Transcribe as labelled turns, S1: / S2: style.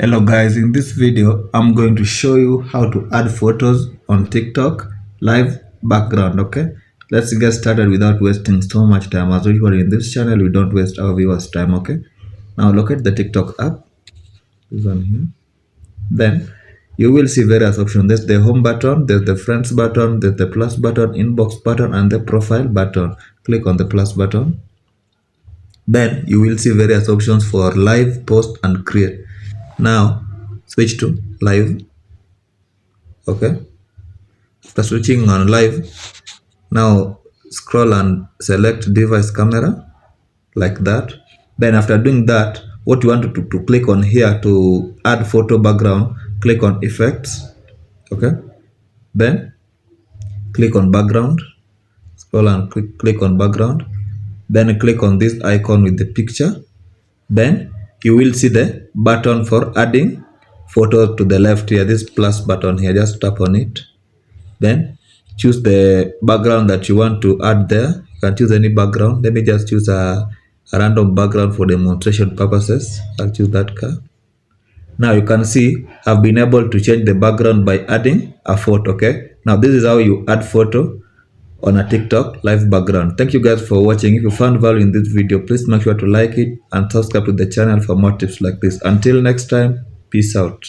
S1: Hello guys, in this video I'm going to show you how to add photos on TikTok live background. Okay, let's get started without wasting so much time. As usual in this channel, we don't waste our viewers time. Okay, now locate the TikTok app, this one here. Then you will see various options. There's the home button, there's the friends button, there's the plus button, inbox button, and the profile button. Click on the plus button. Then you will see various options for live, post, and create. Now switch to live. Okay, after switching on live, now scroll and select device camera like that. Then after doing that, what you want to click on here to add photo background, click on effects. Okay, then click on background, scroll and click on background, then click on this icon with the picture. Then you will see the button for adding photo to the left here, this plus button here. Just tap on it, then choose the background that you want to add there. You can choose any background. Let me just choose a random background for demonstration purposes. I'll choose that car. Now you can see I've been able to change the background by adding a photo. Okay, now this is how you add photo on a TikTok live background. Thank you guys for watching. If you found value in this video, please make sure to like it and subscribe to the channel for more tips like this. Until next time, peace out.